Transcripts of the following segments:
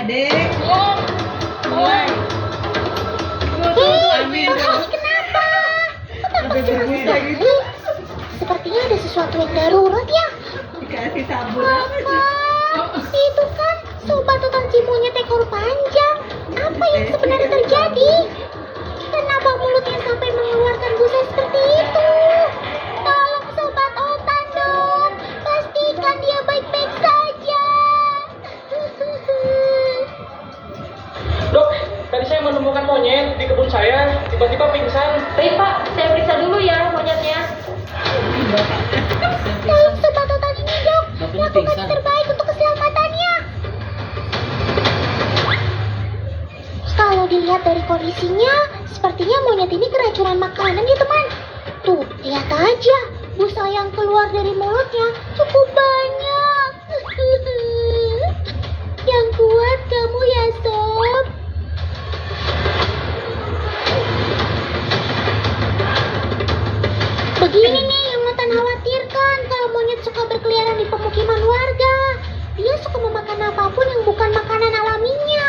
Dek. Mulai. Amin. Kenapa? Sampai berbusa gitu. Sepertinya ada sesuatu yang darurat ya. Dikasih sabun. Itu kan sobat hutan si monyet ekor panjang. Apa yang sebenarnya terjadi? Kenapa mulutnya sampai mengeluarkan busa seperti itu? Tolong sobat otan dong. Pastikan dia baik-baik saja. Dok, tadi saya menemukan monyet di kebun saya, tiba-tiba pingsan. Baik Pak, saya periksa dulu ya monyetnya. Tolong sobat otan ini dok. Lakukan yang terbaik untuk keselamatannya. Kalau dilihat dari kondisinya, sepertinya monyet ini keracunan makanan ya teman. Tuh, lihat aja. Busa yang keluar dari mulutnya cukup banyak. Yang kuat kamu ya sob. Begini nih yang Otan khawatirkan kalau monyet suka berkeliaran di pemukiman warga. Dia suka memakan apapun yang bukan makanan alaminya.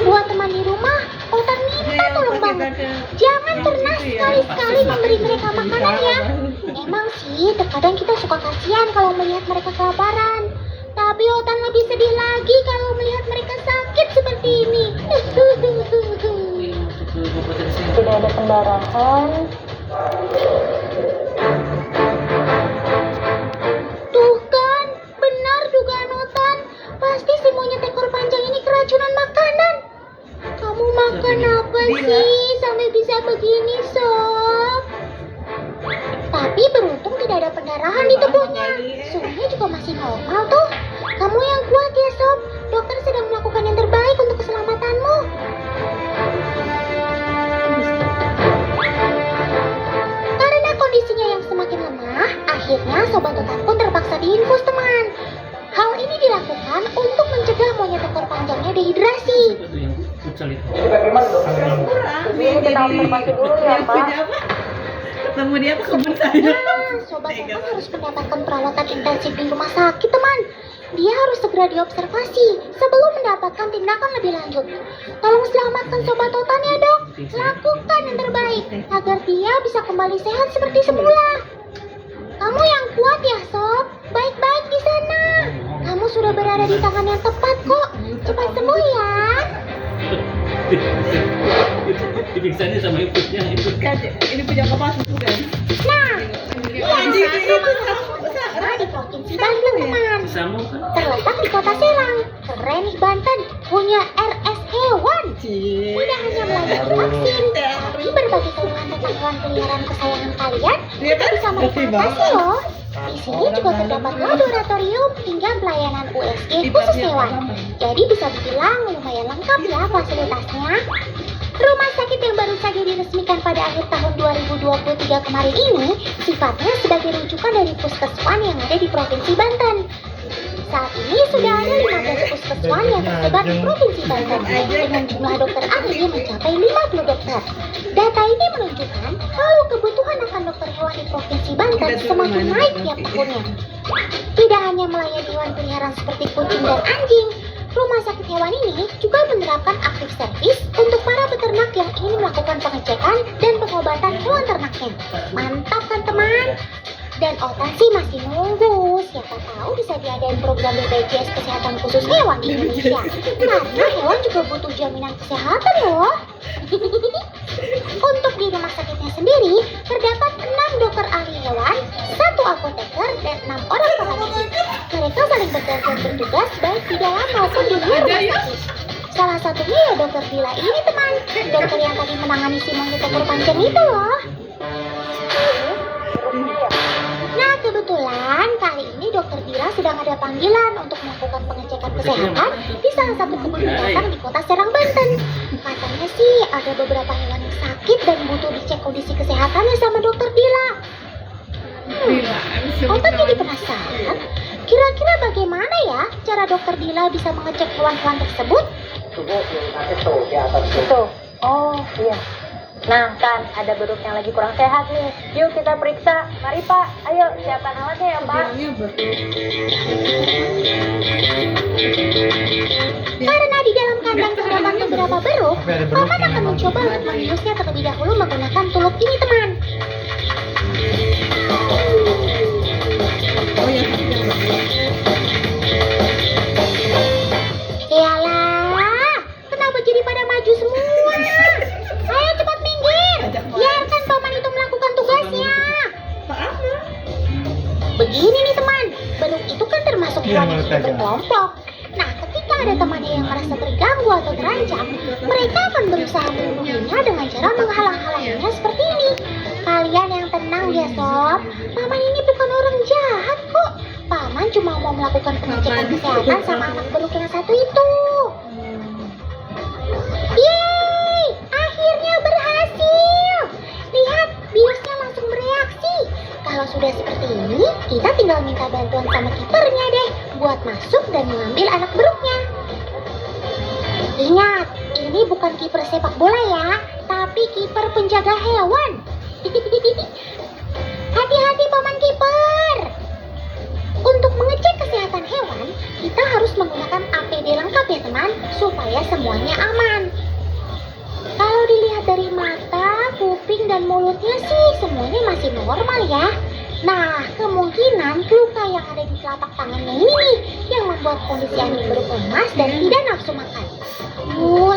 Buat teman di rumah, Otan minta tolong banget. Jangan pernah sekali-sekali memberi mereka makanan ya. Emang sih, terkadang kita suka kasihan kalau melihat mereka kelaparan. Tapi Otan lebih sedih lagi kalau melihat mereka sakit seperti ini. Sudah ada pendarahan. Tuh kan, benar dugaan Otan. Pasti si monyet ekor panjang ini keracunan makanan. Kamu makan apa sih sampai bisa begini, Sob? Tapi beruntung tidak ada pendarahan di tubuhnya. Suhunya juga masih normal tuh. Kamu yang kuat ya, Sob. Dokter sedang melakukan yang terbaik untuk keselamatanmu. Karena kondisinya yang semakin lemah, akhirnya Sobat Otan pun terpaksa diinfus, teman. Hal ini dilakukan untuk mencegah monyet ekor panjangnya dehidrasi. Jadi bagaimana dok? Kurang. Kita observasi dulu ya Pak. Ketemu dia ke kebun saya. Nah, Sobat Otan harus mendapatkan perawatan intensif di rumah sakit, teman. Dia harus segera diobservasi sebelum mendapatkan tindakan lebih lanjut. Tolong selamatkan Sobat Otan ya, Dok. Lakukan yang terbaik agar dia bisa kembali sehat seperti semula. Kamu yang kuat ya, Sob. Baik-baik di sana. Kamu sudah berada di tangan yang tepat kok. Cepat sembuh ya. Dipiksannya sama ibunya itu. Kan ini punya kepala susu kan. Nah, Anjing satu itu Nah, di Provinsi Banten, teman. Sama kan? Terletak di Kota Serang. Keren nih Banten, punya RS Hewan. Tidak hanya melayani vaksin, tapi berbagai keluhan tentang hewan peliharaan kesayangan kalian juga bisa mereka atasi loh. Di sini juga terdapat laboratorium hingga pelayanan USG khusus hewan. Jadi bisa dibilang lumayan lengkap ya fasilitasnya. Rumah sakit yang baru saja diresmikan pada akhir tahun 2023 kemarin ini sifatnya sebagai rujukan dari puskeswan yang ada di Provinsi Banten. Saat ini sudah ada 15 puskeswan yang tersebar di Provinsi Banten dengan jumlah dokter ahli mencapai 50 dokter. Data ini menunjukkan kalau kebutuhan akan dokter hewan di Provinsi Banten semakin naik tiap tahunnya. Tidak hanya melayani hewan peliharaan seperti kucing dan anjing, rumah sakit hewan ini juga menerapkan aktif servis untuk para peternak yang ingin melakukan pengecekan dan pengobatan hewan ternaknya. Mantap kan teman? Dan Otan sih masih nunggu, siapa tahu bisa diadain program BPJS Kesehatan khusus hewan di Indonesia. Karena hewan juga butuh jaminan kesehatan loh. Untuk di rumah sakitnya sendiri, terdapat 6 dokter ahli hewan, 1 apoteker, dan 6 orang paramedik. Mereka saling bergantian bertugas baik di dalam maupun di luar rumah sakit. Salah satunya ya dokter Dila ini teman, dokter yang tadi menangani si monyet ekor panjang itu loh. Nah kebetulan kali ini dokter Dila sedang ada panggilan untuk melakukan pengecekan kesehatan di salah satu kebun binatang di Kota Serang, Banten. Katanya sih ada beberapa hewan yang sakit dan butuh dicek kondisi kesehatannya sama dokter Dila. Otan jadi penasaran, kira-kira bagaimana ya cara dokter Dila bisa mengecek hewan-hewan tersebut? Tuh. Oh iya. Nah kan ada beduk yang lagi kurang sehat nih. Yuk kita periksa. Mari Pak. Ayo siapkan alatnya ya Pak. beberapa beruk, Paman akan mencoba untuk membiusnya terlebih dahulu menggunakan tulup ini, teman. Oh ya. Yalah, kenapa jadi pada maju semua? Ayo cepat minggir, biarkan Paman itu melakukan tugasnya. Maaf. Begini nih teman, beruk itu kan termasuk hewan yang hidup berkelompok. Nah, ketika ada temannya yang merasa terganggu atau terancam, mereka akan berusaha melindunginya dengan cara menghalang-halanginya seperti ini. Kalian yang tenang ya sob, Paman ini bukan orang jahat kok. Paman cuma mau melakukan pengecekan kesehatan sama anak beruk yang satu itu. Yeay, akhirnya berhasil. Lihat, biusnya langsung bereaksi. Kalau sudah seperti ini, kita tinggal minta bantuan sama kipernya deh buat masuk dan mengambil anak beruknya. Ingat, ini bukan kiper sepak bola ya, tapi kiper penjaga hewan. Hati-hati Paman kiper. Untuk mengecek kesehatan hewan, kita harus menggunakan APD lengkap ya teman, supaya semuanya aman. Kalau dilihat dari mata, kuping, dan mulutnya sih semuanya masih normal ya. Nah, kemungkinan luka yang ada di telapak tangannya ini nih yang membuat kondisi anak beruk lemas dan tidak nafsu makan.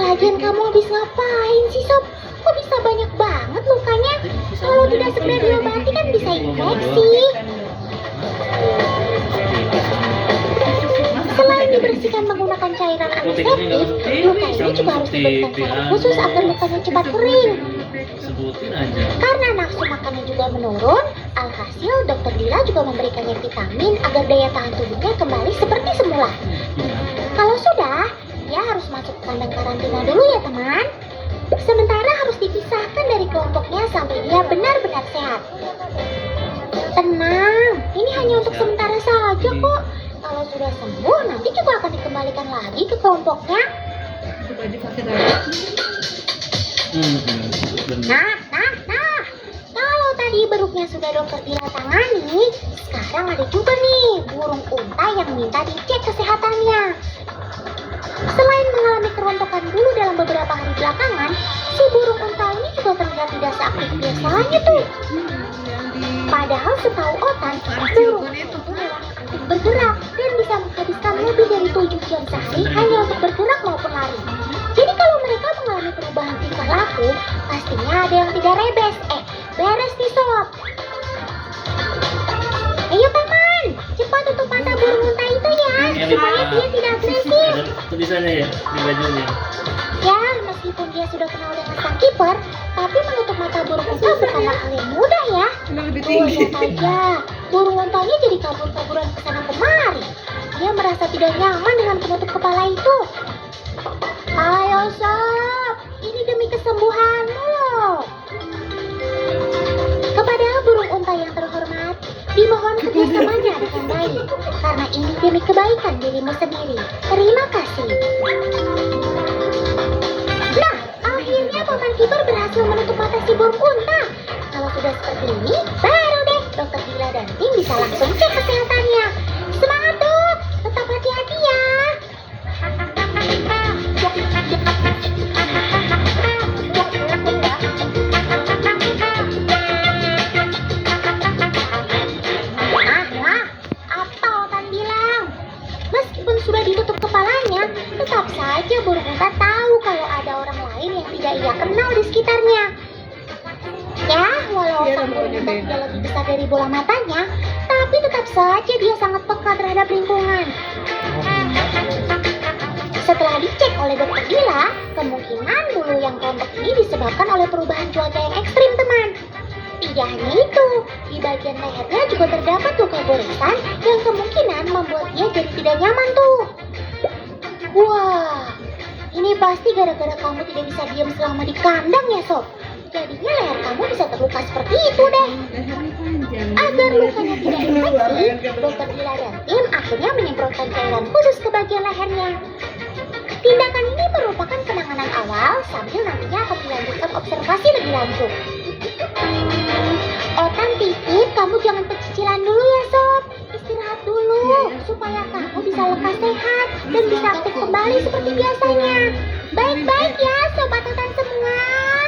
Lagian kamu habis ngapain sih sob? Kok bisa banyak banget lukanya? Kalau tidak segera diobati kan bisa infeksi. Selain dibersihkan menggunakan cairan antiseptik, luka ini juga harus diberikan cairan khusus agar lukanya cepat kering. Sebutin aja. Karena nafsu makannya juga menurun, alhasil dokter Dila juga memberikannya vitamin agar daya tahan tubuhnya kembali seperti semula. Kalau sudah, dia harus masuk ke kandang karantina dulu ya teman. Sementara harus dipisahkan dari kelompoknya sampai dia benar-benar sehat. Tenang, ini hanya untuk sementara saja kok. Kalau sudah sembuh, nanti juga akan dikembalikan lagi ke kelompoknya. Baju pakai lagi. Nah. Kalau tadi beruknya sudah dokter Dila tangani, sekarang ada juga nih burung unta yang minta dicek kesehatannya. Selain mengalami kerontokan dulu dalam beberapa hari belakangan, si burung unta ini juga terlihat tidak seaktif biasanya tuh. Padahal setahu Otan, burung unta itu hewan yang aktif bergerak dan bisa menghabiskan lebih dari 7 jam sehari hanya untuk bergerak maupun lari. Jadi kalau mereka mengalami perubahan tingkah laku, pastinya ada yang tidak beres nih sob. Ayo Paman, cepat tutup mata burung unta itu ya, supaya dia tidak agresif. Ada tulisannya ya di bajunya. Ya, meskipun dia sudah kenal dengan sang kiper, tapi menutup mata burung unta bukanlah hal yang mudah ya. Cuma lebih Tuh, tinggi. lihat aja, burung untanya jadi kabur-kaburan ke sana kemari. Dia merasa tidak nyaman dengan penutup kepala itu. Ayo sob, ini demi kesembuhanmu loh. Kepada burung unta yang terhormat, dimohon kerjasamanya dengan baik, karena ini demi kebaikan dirimu sendiri. Terima kasih. Nah, akhirnya Paman kiper berhasil menutup mata si burung unta. Kalau sudah seperti ini, baru deh dokter Dila dan tim bisa langsung cek kesehatannya. Semangat dok, tetap hati-hati ya. Apa Otan bilang? Meskipun sudah ditutup kepalanya, tetap saja burung unta tahu kalau ada orang lain yang tidak ia kenal di sekitarnya. Ya, walau sang burung unta tidak lebih besar dari bola matanya, tapi tetap saja dia sangat peka terhadap lingkungan. Setelah dicek oleh dokter Dila, kemungkinan bulu yang rontok ini disebabkan oleh perubahan cuaca yang ekstrim teman. Tidak hanya itu, di bagian lehernya juga terdapat luka goresan yang kemungkinan membuat dia jadi tidak nyaman tuh. Wah, ini pasti gara-gara kamu tidak bisa diam selama di kandang ya sob. Jadinya leher kamu bisa terluka seperti itu deh. Lehernya panjang. Agar lukanya tidak infeksi, dokter Dila dan tim akhirnya menyemprotkan cairan khusus ke bagian lehernya. Tindakan ini merupakan penanganan awal sambil nantinya akan dilanjutkan observasi lebih lanjut. Otan titip, kamu jangan pecicilan dulu ya sob. Istirahat dulu supaya kamu bisa lekas sehat dan bisa aktif kembali seperti biasanya. Baik-baik ya sobat hutan semua.